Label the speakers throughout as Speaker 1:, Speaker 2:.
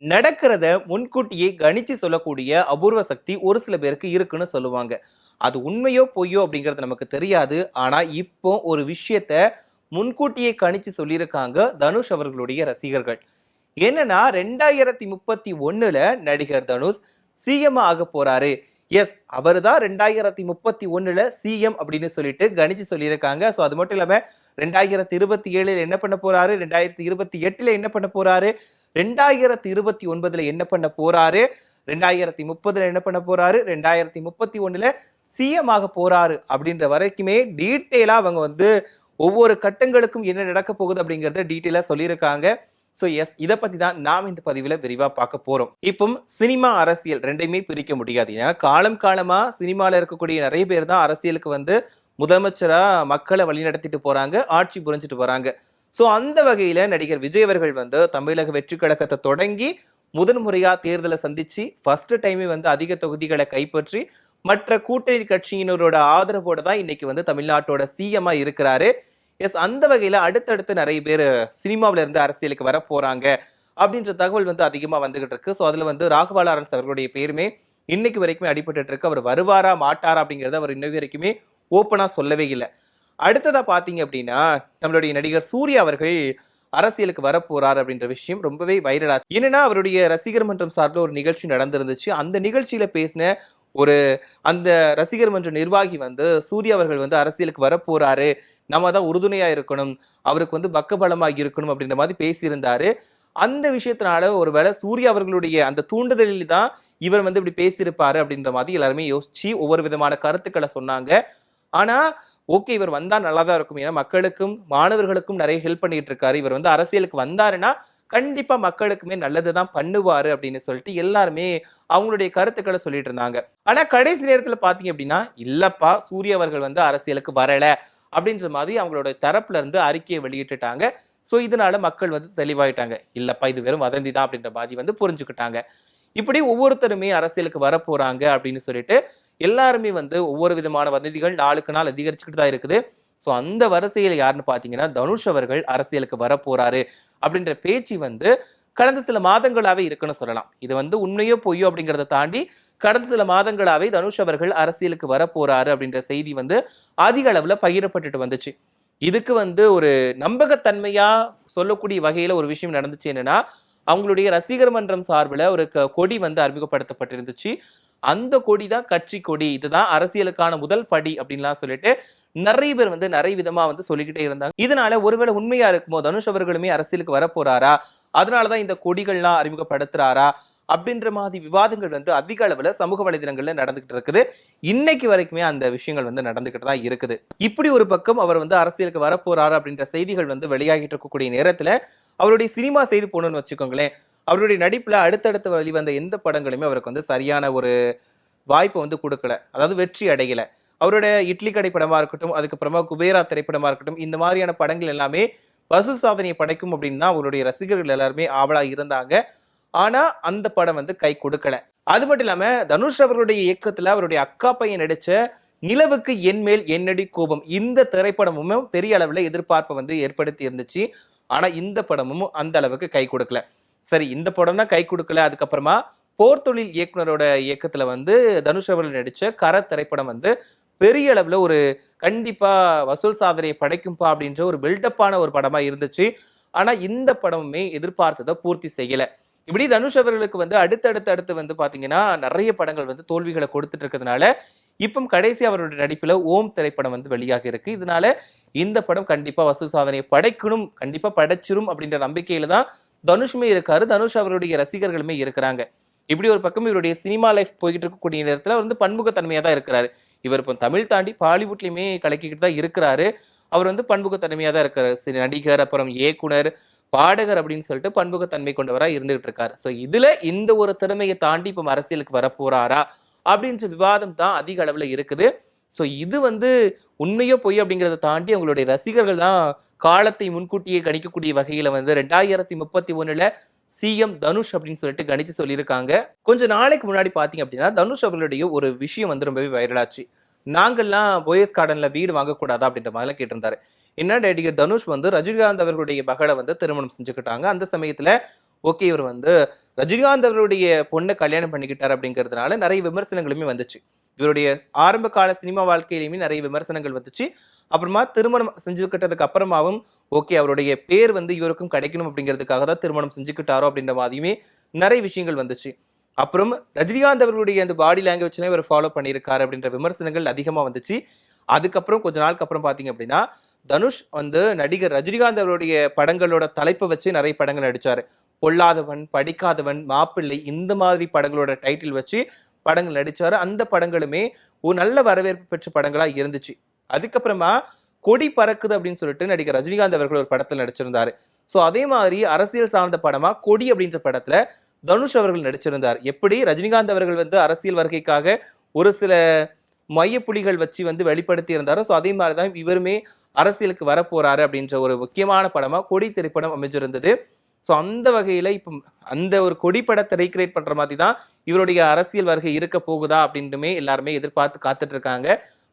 Speaker 1: நடக்கிறத முன்கூட்டியே கணிச்சு சொல்லக்கூடிய அபூர்வ சக்தி ஒரு சில பேருக்கு இருக்குன்னு சொல்லுவாங்க. அது உண்மையோ பொய்யோ அப்படிங்கிறது நமக்கு தெரியாது. ஆனா இப்போ ஒரு விஷயத்த முன்கூட்டியே கணிச்சு சொல்லியிருக்காங்க தனுஷ் அவர்களுடைய ரசிகர்கள். என்னன்னா 2031ல நடிகர் தனுஷ் சிஎம் ஆக போறாரு. எஸ், அவரு தான் 2031ல சிஎம் அப்படின்னு சொல்லிட்டு கணிச்சு சொல்லியிருக்காங்க. ஸோ அது மட்டும் இல்லாம 2027ல என்ன பண்ண போறாரு, 2028ல என்ன பண்ண போறாரு, 2029ல என்ன பண்ண போறாரு, 2030ல என்ன பண்ண போறாரு, 2031ல சிஎம் ஆக போறாரு அப்படின்ற வரைக்குமே டீட்டெயிலா அவங்க வந்து ஒவ்வொரு கட்டங்களுக்கும் என்ன நடக்க போகுது அப்படிங்கறத டீட்டெயிலா சொல்லியிருக்காங்க. சோ எஸ், இத பத்தி தான் நாம இந்த பதிவுல விரிவா பார்க்க போறோம். இப்போ சினிமா அரசியல் ரெண்டையுமே பிரிக்க முடியாது. ஏன்னா காலம் காலமா சினிமால இருக்கக்கூடிய நிறைய பேர் தான் அரசியலுக்கு வந்து முதலமைச்சரா மக்களை வழிநடத்திட்டு போறாங்க, ஆட்சி புரிஞ்சிட்டு வராங்க. சோ அந்த வகையில நடிகர் விஜய் அவர்கள் வந்து தமிழக வெற்றி கழகத்தை தொடங்கி முதன் முறையா தேர்தலை சந்திச்சு ஃபர்ஸ்ட் டைமே வந்து அதிக தொகுதிகளை கைப்பற்றி மற்ற கூட்டணி கட்சியினரோட ஆதரவோட தான் இன்னைக்கு வந்து தமிழ்நாட்டோட சிஎம்ஆ இருக்கிறாரு. எஸ், அந்த வகையில அடுத்தடுத்து நிறைய பேர் சினிமாவில இருந்து அரசியலுக்கு வர போறாங்க அப்படின்ற தகவல் வந்து அதிகமா வந்துகிட்டு இருக்கு. ஸோ அதுல வந்து ராகவா லாரன்ஸ் அவர்களுடைய பேருமே இன்னைக்கு வரைக்குமே அடிபட்டு இருக்கு. அவர் வருவாரா மாட்டாரா அப்படிங்கறத அவர் இன்னைக்கு வரைக்குமே ஓப்பனா சொல்லவே இல்லை. அடுத்ததா பாத்தீங்க அப்படின்னா நம்மளுடைய நடிகர் சூர்யா அவர்கள் அரசியலுக்கு வர போறார் அப்படின்ற விஷயம் ரொம்பவே வைரலா. என்னன்னா அவருடைய ரசிகர் மன்றம் சார்பில் ஒரு நிகழ்ச்சி நடந்திருந்துச்சு. அந்த நிகழ்ச்சியில பேசின ஒரு அந்த ரசிகர் மன்ற நிர்வாகி வந்து சூர்யா அவர்கள் வந்து அரசியலுக்கு வர போறாரு, நம்ம தான் உறுதுணையா இருக்கணும், அவருக்கு வந்து பக்கபலமாக இருக்கணும் அப்படின்ற மாதிரி பேசியிருந்தாரு. அந்த விஷயத்தினால ஒருவேளை சூர்யா அவர்களுடைய அந்த தூண்டுதலில் தான் இவர் வந்து இப்படி பேசியிருப்பாரு அப்படின்ற மாதிரி எல்லாருமே யோசிச்சு ஒவ்வொரு விதமான கருத்துக்களை சொன்னாங்க. ஆனா ஓகே, இவர் வந்தா நல்லாதான் இருக்கும். ஏன்னா மக்களுக்கும் மாணவர்களுக்கும் நிறைய ஹெல்ப் பண்ணிட்டு இருக்காரு. இவர் வந்து அரசியலுக்கு வந்தாருன்னா கண்டிப்பா மக்களுக்குமே நல்லதுதான் பண்ணுவாரு அப்படின்னு சொல்லிட்டு எல்லாருமே அவங்களுடைய கருத்துக்களை சொல்லிட்டு இருந்தாங்க. ஆனா கடைசி நேரத்துல பாத்தீங்க அப்படின்னா இல்லப்பா, சூர்யா அவர்கள் வந்து அரசியலுக்கு வரல அப்படின்ற மாதிரி அவங்களோட தரப்புல இருந்து அறிக்கையை வெளியிட்டுட்டாங்க. சோ இதனால மக்கள் வந்து தெளிவாயிட்டாங்க. இல்லப்பா, இது வெறும் வதந்தி தான் அப்படின்ற மாதிரி வந்து புரிஞ்சுக்கிட்டாங்க. இப்படி ஒவ்வொருத்தருமே அரசியலுக்கு வர போறாங்க அப்படின்னு சொல்லிட்டு எல்லாருமே வந்து ஒவ்வொரு விதமான வதந்திகள் நாளுக்கு நாள் அதிகரிச்சுக்கிட்டு தான் இருக்குது. ஸோ அந்த வரிசையில் யாருன்னு பார்த்தீங்கன்னா தனுஷ் அவர்கள் அரசியலுக்கு வர போறாரு அப்படின்ற பேச்சு வந்து கடந்த சில மாதங்களாவே இருக்குன்னு சொல்லலாம். இது வந்து உண்மையோ பொய்யோ அப்படிங்கிறத தாண்டி கடந்த சில மாதங்களாவே தனுஷ் அவர்கள் அரசியலுக்கு வர போறாரு அப்படின்ற செய்தி வந்து அதிக அளவுல பகிரப்பட்டுட்டு வந்துச்சு. இதுக்கு வந்து ஒரு நம்பகத்தன்மையா சொல்லக்கூடிய வகையில ஒரு விஷயம் நடந்துச்சு. என்னன்னா அவங்களுடைய ரசிகர் மன்றம் சார்பில் ஒரு கொடி வந்து அறிமுகப்படுத்தப்பட்டிருந்துச்சு. அந்த கொடி தான் கட்சி கொடி, இதுதான் அரசியலுக்கான முதல் படி அப்படின்லாம் சொல்லிட்டு நிறைய பேர் வந்து நிறைய விதமா வந்து சொல்லிக்கிட்டே இருந்தாங்க. இதனால ஒருவேளை உண்மையா இருக்குமோ, தனுஷ் அவர்களுமே அரசியலுக்கு வர போறாரா, அதனாலதான் இந்த கொடிகள்லாம் அறிமுகப்படுத்துறாரா அப்படின்ற மாதிரி விவாதங்கள் வந்து அதிக அளவுல சமூக வலைதளங்கள்ல நடந்துகிட்டு இருக்குது. இன்னைக்கு வரைக்குமே அந்த விஷயங்கள் வந்து நடந்துகிட்டு தான் இருக்குது. இப்படி ஒரு பக்கம் அவர் வந்து அரசியலுக்கு வர போறாரு அப்படின்ற செய்திகள் வந்து வெளியாகிட்டு இருக்கக்கூடிய நேரத்துல அவருடைய சினிமா சைடு போகணும்னு வச்சுக்கோங்களேன், அவருடைய நடிப்புல அடுத்தடுத்து வெளிவந்த எந்த படங்களுமே அவருக்கு வந்து சரியான ஒரு வாய்ப்பை வந்து கொடுக்கல, அதாவது வெற்றி அடையல. அவரோட இட்லி கடை படமா இருக்கட்டும், அதுக்கப்புறமா குபேரா திரைப்படமா இருக்கட்டும், இந்த மாதிரியான படங்கள் எல்லாமே வசூல் சாதனையை படைக்கும் அப்படின்னு தான் அவருடைய ரசிகர்கள் எல்லாருமே ஆவலா இருந்தாங்க. ஆனா அந்த படம் வந்து கை கொடுக்கல. அது மட்டும் இல்லாம தனுஷ் அவர்களுடைய இயக்கத்துல அவருடைய அக்கா பையன் நடிச்ச நிலவுக்கு என் மேல் என்னடி கோபம், இந்த திரைப்படமும் பெரிய அளவுல எதிர்பார்ப்பை வந்து ஏற்படுத்தி இருந்துச்சு. ஆனா இந்த படமும் அந்த அளவுக்கு கை கொடுக்கல. சரி, இந்த படம் தான் கை கொடுக்கல. அதுக்கப்புறமா போர் தொழில் இயக்குனரோட இயக்கத்துல வந்து தனுஷ் அவர்கள் நடிச்ச கர திரைப்படம் வந்து பெரிய அளவுல ஒரு கண்டிப்பா வசூல் சாதனையை படைக்கும்பா அப்படின்ற ஒரு பில்டப்பான ஒரு படமா இருந்துச்சு. ஆனா இந்த படமுமே எதிர்பார்த்ததை பூர்த்தி செய்யல. இப்படி தனுஷ் அவர்களுக்கு வந்து அடுத்து வந்து பாத்தீங்கன்னா நிறைய படங்கள் வந்து தோல்விகளை கொடுத்துட்டு இருக்கிறதுனால இப்போ கடைசி அவருடைய நடிப்புல ஓம் திரைப்படம் வந்து வெளியாக இருக்கு. இதனால இந்த படம் கண்டிப்பா வசூல் சாதனையை படைக்கணும், கண்டிப்பா படைச்சிரும் அப்படின்ற நம்பிக்கையில தான் தனுஷுமே இருக்காரு, தனுஷ் அவருடைய ரசிகர்களுமே இருக்கிறாங்க. இப்படி ஒரு பக்கம் இவருடைய சினிமா லைஃப் போய்கிட்டு இருக்கக்கூடிய நேரத்துல வந்து பன்முகத்தன்மையா தான் இருக்கிறாரு. இவர் இப்போ தமிழ் தாண்டி பாலிவுட்லயுமே கலக்கிக்கிட்டு தான் இருக்கிறாரு. அவர் வந்து பன்முகத்தன்மையா தான் இருக்காரு. நடிகர், அப்புறம் இயக்குனர், பாடகர் அப்படின்னு சொல்லிட்டு பன்முகத்தன்மை கொண்டவரா இருந்துகிட்டு இருக்காரு. ஸோ இதுல இந்த ஒரு திறமையை தாண்டி இப்போ அரசியலுக்கு வர போறாரா அப்படின்ற விவாதம் தான் அதிக அளவுல இருக்குது. ஸோ இது வந்து உண்மையோ பொய் அப்படிங்கிறத தாண்டி அவங்களுடைய ரசிகர்கள் தான் காலத்தை முன்கூட்டியே கணிக்கக்கூடிய வகையில வந்து 2031ல சிஎம் தனுஷ் அப்படின்னு சொல்லிட்டு கணிச்சு சொல்லியிருக்காங்க. கொஞ்ச நாளைக்கு முன்னாடி பாத்தீங்க அப்படின்னா தனுஷ் அவர்களுடைய ஒரு விஷயம் வந்து ரொம்பவே வைரலாச்சு. நாங்கள்லாம் போயஸ் கார்டன்ல வீடு வாங்கக்கூடாதா அப்படின்ற மாதிரிலாம் கேட்டிருந்தாரு. என்ன நடிகர் தனுஷ் வந்து ரஜினிகாந்த் அவர்களுடைய மகளை வந்து திருமணம் செஞ்சுக்கிட்டாங்க. அந்த சமயத்துல ஓகே இவர் வந்து ரஜினிகாந்த் அவருடைய பொண்ணை கல்யாணம் பண்ணிக்கிட்டார் அப்படிங்கிறதுனால நிறைய விமர்சனங்களுமே வந்துச்சு. இவருடைய ஆரம்ப கால சினிமா வாழ்க்கையிலுமே நிறைய விமர்சனங்கள் வந்துச்சு. அப்புறமா திருமணம் செஞ்சுக்கிட்டதுக்கு அப்புறமாவும் ஓகே அவருடைய பேர் வந்து இவருக்கும் கிடைக்கணும் அப்படிங்கிறதுக்காக தான் திருமணம் செஞ்சுக்கிட்டாரோ அப்படின்ற மாதிரியுமே நிறைய விஷயங்கள் வந்துச்சு. அப்புறம் ரஜினிகாந்த் அவர்களுடைய அந்த பாடி லாங்குவேஜ்லாம் இவர் ஃபாலோ பண்ணியிருக்காரு அப்படின்ற விமர்சனங்கள் அதிகமா வந்துச்சு. அதுக்கப்புறம் கொஞ்ச நாளுக்கு அப்புறம் பாத்தீங்க அப்படின்னா தனுஷ் வந்து நடிகர் ரஜினிகாந்த் அவருடைய படங்களோட தலைப்பை வச்சு நிறைய படங்கள் நடிச்சாரு. பொல்லாதவன், படிக்காதவன், மாப்பிள்ளை இந்த மாதிரி படங்களோட டைட்டில் வச்சு படங்கள் நடிச்சாரு. அந்த படங்களுமே ஒரு நல்ல வரவேற்பு பெற்ற படங்களா இருந்துச்சு. அதுக்கப்புறமா கொடி பறக்குது அப்படின்னு சொல்லிட்டு நடிகர் ரஜினிகாந்த் அவர்கள் ஒரு படத்தில் நடிச்சிருந்தாரு. ஸோ அதே மாதிரி அரசியல் சார்ந்த படமா கொடி அப்படின்ற படத்துல தனுஷ் அவர்கள் நடிச்சிருந்தார். எப்படி ரஜினிகாந்த் அவர்கள் வந்து அரசியல் வருகைக்காக ஒரு சில மையப்புள்ளிகள் வச்சு வந்து வெளிப்படுத்தி இருந்தாரோ, ஸோ அதே மாதிரி தான் இவருமே அரசியலுக்கு வரப்போறாரு அப்படின்ற ஒரு முக்கியமான படமா கொடி திரைப்படம் அமைஞ்சிருந்தது. ஸோ அந்த வகையில இப்போ அந்த ஒரு கொடி படத்தை ரீக்ரியேட் பண்ற மாதிரி தான் இவருடைய அரசியல் வருகை இருக்க போகுதா அப்படின்ட்டுமே எல்லாருமே எதிர்பார்த்து காத்துட்டு இருக்காங்க.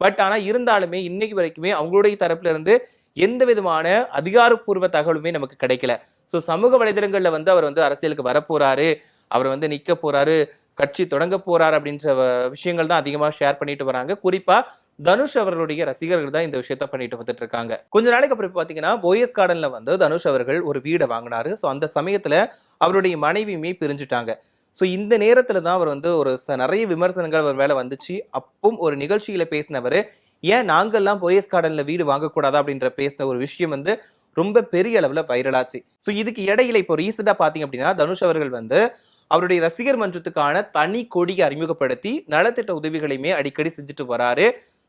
Speaker 1: பட் ஆனா இருந்தாலுமே இன்னைக்கு வரைக்குமே அவங்களுடைய தரப்புல இருந்து எந்த விதமான அதிகாரப்பூர்வ தகவலுமே நமக்கு கிடைக்கல. ஸோ சமூக வலைதளங்கள்ல வந்து அவர் வந்து அரசியலுக்கு வரப்போறாரு, அவர் வந்து நிக்க போறாரு, கட்சி தொடங்க போறாரு அப்படின்ற விஷயங்கள் தான் அதிகமா ஷேர் பண்ணிட்டு வராங்க. குறிப்பா தனுஷ் அவர்களுடைய ரசிகர்கள் தான் இந்த விஷயத்த பண்ணிட்டு வந்துட்டு இருக்காங்க. கொஞ்ச நாளைக்கு அப்புறம் பாத்தீங்கன்னா போயஸ் கார்டன்ல வந்து தனுஷ் அவர்கள் ஒரு வீடை வாங்கினாரு. ஸோ அந்த சமயத்துல அவருடைய மனைவியுமே பிரிஞ்சுட்டாங்க. ஸோ இந்த நேரத்துல தான் அவர் வந்து ஒரு நிறைய விமர்சனங்கள் அவர் மேல வந்துச்சு. அப்பவும் ஒரு நிகழ்ச்சியில பேசினவர் ஏன் நாங்கெல்லாம் போயஸ் கார்டன்ல வீடு வாங்கக்கூடாதா அப்படின்ற பேசின ஒரு விஷயம் வந்து ரொம்ப பெரிய அளவுல வைரலாச்சு. ஸோ இதுக்கு இடையில இப்போ ரீசெண்டா பாத்தீங்க அப்படின்னா தனுஷ் அவர்கள் வந்து அவருடைய ரசிகர் மன்றத்துக்கான தனி கொடியை அறிமுகப்படுத்தி நலத்திட்ட உதவிகளையுமே அடிக்கடி செஞ்சுட்டு வராரு.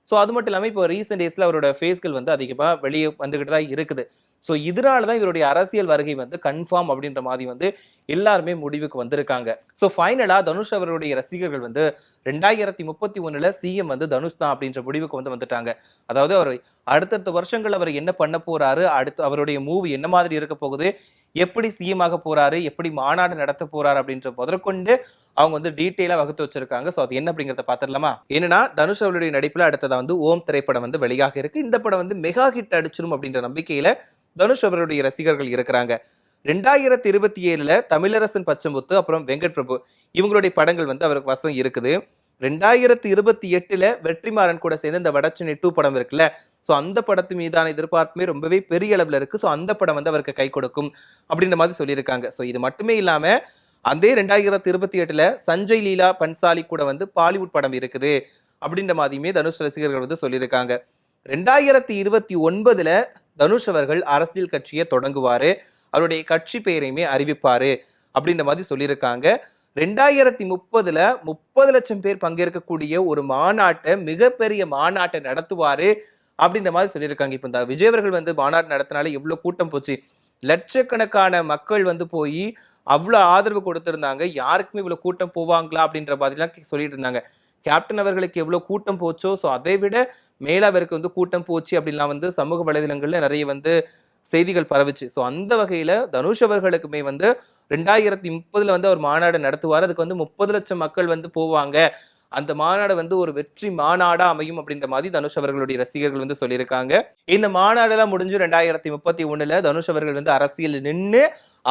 Speaker 1: ஸோ அது மட்டும் இல்லாமல் இப்போ ரீசெண்ட் டேஸ்ல அவரோட ஃபேஸ்கள் வந்து அதிகமாக வெளியே வந்துகிட்டு தான் இருக்குது. ஸோ இதனால தான் இவருடைய அரசியல் வருகை வந்து கன்ஃபார்ம் அப்படின்ற மாதிரி வந்து எல்லாருமே முடிவுக்கு வந்திருக்காங்க. ஸோ ஃபைனலா தனுஷ் அவருடைய ரசிகர்கள் வந்து 2031 சிஎம் வந்து தனுஷ் தான் அப்படின்ற முடிவுக்கு வந்து வந்துட்டாங்க. அதாவது அவர் அடுத்தடுத்த வருஷங்கள் அவர் என்ன பண்ண போறாரு, அடுத்து அவருடைய மூவி என்ன மாதிரி இருக்க போகுது, எப்படி சிஎம் ஆக போறாரு, எப்படி மாநாடு நடத்த போறாரு அப்படின்ற முதற்கொண்டு அவங்க வந்து டீட்டெயிலா வகுத்து வச்சிருக்காங்க. ஸோ அது என்ன அப்படிங்கிறத பார்த்துடலாமா? ஏன்னா தனுஷ் அவருடைய நடிப்புல அடுத்ததா வந்து ஓம் திரைப்படம் வந்து வெளியாக இருக்கு. இந்த படம் வந்து மெகா ஹிட் அடிச்சிடும் அப்படின்ற நம்பிக்கையில தனுஷ் அவருடைய ரசிகர்கள் இருக்கிறாங்க. 2027 தமிழரசன் பச்சமுத்து அப்புறம் வெங்கட் பிரபு இவங்களுடைய படங்கள் வந்து அவருக்கு வசம் இருக்குது. 2028 வெற்றிமாறன் கூட சேர்ந்து இந்த வடச்சென்னை 2 படம் இருக்குல்ல, ஸோ அந்த படத்து மீதான எதிர்பார்ப்புமே ரொம்பவே பெரிய அளவில் இருக்கு. ஸோ அந்த படம் வந்து அவருக்கு கை கொடுக்கும் அப்படின்ற மாதிரி சொல்லியிருக்காங்க. ஸோ இது மட்டுமே இல்லாம அதே 2028 சஞ்சய் லீலா பன்சாலி கூட வந்து பாலிவுட் படம் இருக்குது அப்படின்ற மாதிரியுமே தனுஷ் ரசிகர்கள் வந்து சொல்லியிருக்காங்க. 2029 தனுஷ் அவர்கள் அரசியல் கட்சியை தொடங்குவாரு, அவருடைய கட்சி பெயரையுமே அறிவிப்பாரு அப்படின்ற மாதிரி சொல்லியிருக்காங்க. 2030 30 லட்சம் பேர் பங்கேற்கக்கூடிய ஒரு மாநாட்டை, மிகப்பெரிய மாநாட்டை நடத்துவாரு அப்படின்ற மாதிரி சொல்லியிருக்காங்க. இப்போ இந்த விஜய் அவர்கள் வந்து மாநாடு நடத்தினாலே எவ்வளவு கூட்டம் போச்சு, லட்சக்கணக்கான மக்கள் வந்து போய் அவ்வளவு ஆதரவு கொடுத்திருந்தாங்க. யாருக்குமே இவ்வளவு கூட்டம் போவாங்களா அப்படின்ற மாதிரிலாம் சொல்லிட்டு இருந்தாங்க. கேப்டன் அவர்களுக்கு எவ்வளவு கூட்டம் போச்சோ, ஸோ அதை விட மேல அவருக்கு வந்து கூட்டம் போச்சு அப்படின்லாம் வந்து சமூக வலைதளங்கள்ல நிறைய வந்து செய்திகள் பரவுச்சு. ஸோ அந்த வகையில தனுஷ் அவர்களுக்குமே வந்து 2030 வந்து அவர் மாநாடு நடத்துவார். அதுக்கு வந்து 30 லட்சம் மக்கள் வந்து போவாங்க. அந்த மாநாடு வந்து ஒரு வெற்றி மாநாடா அமையும் அப்படின்ற மாதிரி தனுஷ் அவர்களுடைய ரசிகர்கள் வந்து சொல்லியிருக்காங்க. இந்த மாநாடெல்லாம் முடிஞ்சு 2031 தனுஷ் அவர்கள் வந்து அரசியல் நின்று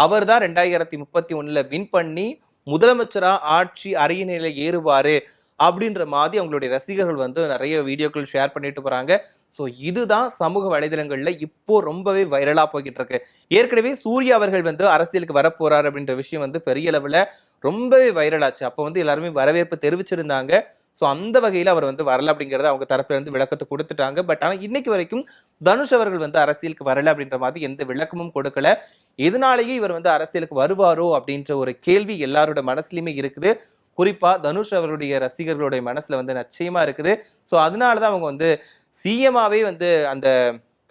Speaker 1: அவர் தான் 2031 வின் பண்ணி முதலமைச்சரா ஆட்சி அரியணையில ஏறுவாரு அப்படின்ற மாதிரி அவங்களுடைய ரசிகர்கள் வந்து நிறைய வீடியோக்கள் ஷேர் பண்ணிட்டு போறாங்க. ஸோ இதுதான் சமூக வலைதளங்கள்ல இப்போ ரொம்பவே வைரலா போய்கிட்டு இருக்கு. ஏற்கனவே சூர்யா அவர்கள் வந்து அரசியலுக்கு வரப்போறாரு அப்படின்ற விஷயம் வந்து பெரிய அளவுல ரொம்பவே வைரலாச்சு. அப்போ வந்து எல்லாருமே வரவேற்பு தெரிவிச்சிருந்தாங்க. ஸோ அந்த வகையில் அவர் வந்து வரல அப்படிங்கிறத அவங்க தரப்புல இருந்து விளக்கத்தை கொடுத்துட்டாங்க. பட் ஆனால் இன்னைக்கு வரைக்கும் தனுஷ் அவர்கள் வந்து அரசியலுக்கு வரல அப்படின்ற மாதிரி எந்த விளக்கமும் கொடுக்கல. இதனாலேயே இவர் வந்து அரசியலுக்கு வருவாரோ அப்படின்ற ஒரு கேள்வி எல்லாரோட மனசுலயுமே இருக்குது. குறிப்பா தனுஷ் அவருடைய ரசிகர்களுடைய மனசுல வந்து நிச்சயமா இருக்குது. ஸோ அதனாலதான் அவங்க வந்து சிஎம்மாவே வந்து அந்த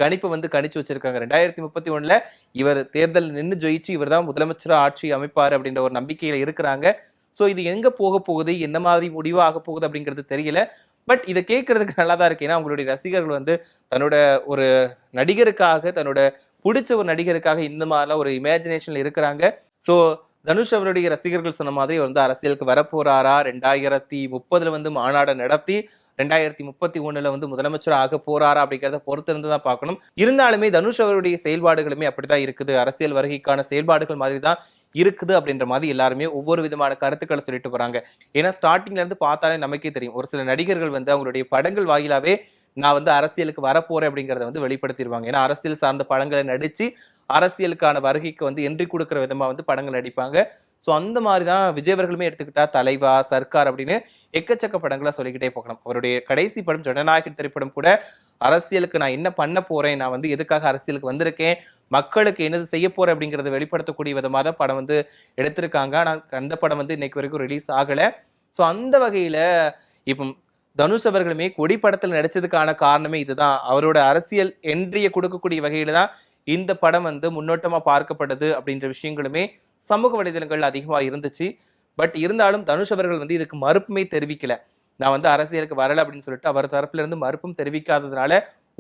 Speaker 1: கணிப்பு வந்து கணிச்சு வச்சிருக்காங்க. 2031 இவர் தேர்தல் நின்று ஜெயிச்சு இவர் தான் முதலமைச்சர் ஆட்சி அமைப்பாரு அப்படின்ற ஒரு நம்பிக்கையில இருக்கிறாங்க. ஸோ இது எங்க போக போகுது, என்ன மாதிரி முடிவா ஆக போகுது அப்படிங்கிறது தெரியல. பட் இதை கேட்கறதுக்கு நல்லா தான் இருக்கு. ஏன்னா அவங்களுடைய ரசிகர்கள் வந்து தன்னோட ஒரு நடிகருக்காக, தன்னோட பிடிச்ச ஒரு நடிகருக்காக இந்த மாதிரிலாம் ஒரு இமேஜினேஷன்ல இருக்கிறாங்க. ஸோ தனுஷ் அவருடைய ரசிகர்கள் சொன்ன மாதிரி வந்து அரசியலுக்கு வரப்போறாரா, 2030 வந்து மாநாடு நடத்தி 2031 வந்து முதலமைச்சர் ஆக போறாரா அப்படிங்கிறத பொறுத்து இருந்து தான் பார்க்கணும். இருந்தாலுமே தனுஷ் அவருடைய செயல்பாடுகளுமே அப்படிதான் இருக்குது. அரசியல் வருகைக்கான செயல்பாடுகள் மாதிரி தான் இருக்குது அப்படின்ற மாதிரி எல்லாருமே ஒவ்வொரு விதமான கருத்துக்களை சொல்லிட்டு போறாங்க. ஏன்னா ஸ்டார்டிங்ல இருந்து பார்த்தாலே நமக்கே தெரியும். ஒரு சில நடிகர்கள் வந்து அவங்களுடைய படங்கள் வாயிலாவே நான் வந்து அரசியலுக்கு வரப்போறேன் அப்படிங்கிறத வந்து வெளிப்படுத்திடுவாங்க. ஏன்னா அரசியல் சார்ந்த படங்களை நடிச்சு அரசியலுக்கான வருகைக்கு வந்து என்ட்ரி கொடுக்கிற விதமா வந்து படங்கள் நடிப்பாங்க. ஸோ அந்த மாதிரி தான் விஜய் அவர்களுமே எடுத்துக்கிட்டா தலைவா, சர்க்கார் அப்படின்னு எக்கச்சக்க படங்களா சொல்லிக்கிட்டே போகலாம். அவருடைய கடைசி படம் ஜனநாயகன் திரைப்படம் கூட அரசியலுக்கு நான் என்ன பண்ண போறேன், நான் வந்து எதுக்காக அரசியலுக்கு வந்திருக்கேன், மக்களுக்கு என்னது செய்ய போறேன் அப்படிங்கிறத வெளிப்படுத்தக்கூடிய விதமா தான் படம் வந்து எடுத்திருக்காங்க. ஆனா அந்த படம் வந்து இன்னைக்கு வரைக்கும் ரிலீஸ் ஆகல. ஸோ அந்த வகையில இப்போ தனுஷ் அவர்களுமே கொடி படத்தில் நடிச்சதுக்கான காரணமே இதுதான். அவரோட அரசியல் என்ட்ரிய கொடுக்கக்கூடிய வகையில தான் இந்த படம் வந்து முன்னோட்டமா பார்க்கப்படுது அப்படின்ற விஷயங்களுமே சமூக வலைதளங்கள் அதிகமா இருந்துச்சு. பட் இருந்தாலும் தனுஷ் அவர்கள் வந்து இதுக்கு மறுப்புமே தெரிவிக்கல. நான் வந்து அரசியலுக்கு வரல அப்படின்னு சொல்லிட்டு அவர் தரப்புல இருந்து மறுப்பும் தெரிவிக்காததுனால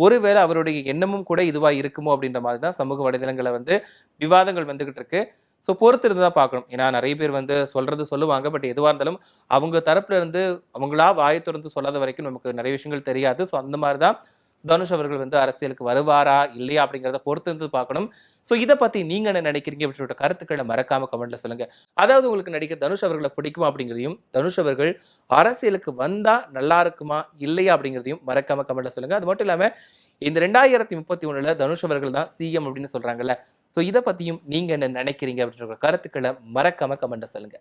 Speaker 1: ஒருவேளை அவருடைய எண்ணமும் கூட இதுவா இருக்குமோ அப்படின்ற மாதிரி தான் சமூக வலைதளங்கள்ல வந்து விவாதங்கள் வந்துகிட்டு இருக்கு. ஸோ பொறுத்து இருந்து தான் பார்க்கணும். ஏன்னா நிறைய பேர் வந்து சொல்றது சொல்லுவாங்க. பட் எதுவா இருந்தாலும் அவங்க தரப்புல இருந்து அவங்களா வாயை திறந்து சொல்லாத வரைக்கும் நமக்கு நிறைய விஷயங்கள் தெரியாது. ஸோ அந்த மாதிரி தான் தனுஷ் அவர்கள் வந்து அரசியலுக்கு வருவாரா இல்லையா அப்படிங்கிறத பொறுத்து இருந்து பார்க்கணும். ஸோ இதை பத்தி நீங்க என்ன நினைக்கிறீங்க அப்படின்னு சொல்லிட்டு கருத்துக்களை மறக்காம கமெண்ட்ல சொல்லுங்க. அதாவது உங்களுக்கு நடிகர் தனுஷ் அவர்களை பிடிக்குமா அப்படிங்கிறதையும், தனுஷ் அவர்கள் அரசியலுக்கு வந்தா நல்லா இருக்குமா இல்லையா அப்படிங்கிறதையும் மறக்காம கமெண்ட்ல சொல்லுங்க. அது மட்டும் இல்லாம இந்த 2031ல தனுஷ் அவர்கள் தான் சிஎம் அப்படின்னு சொல்றாங்கல்ல. ஸோ இதை பத்தியும் நீங்க என்ன நினைக்கிறீங்க அப்படின்ற கருத்துக்களை மறக்காம கமெண்ட்ல சொல்லுங்க.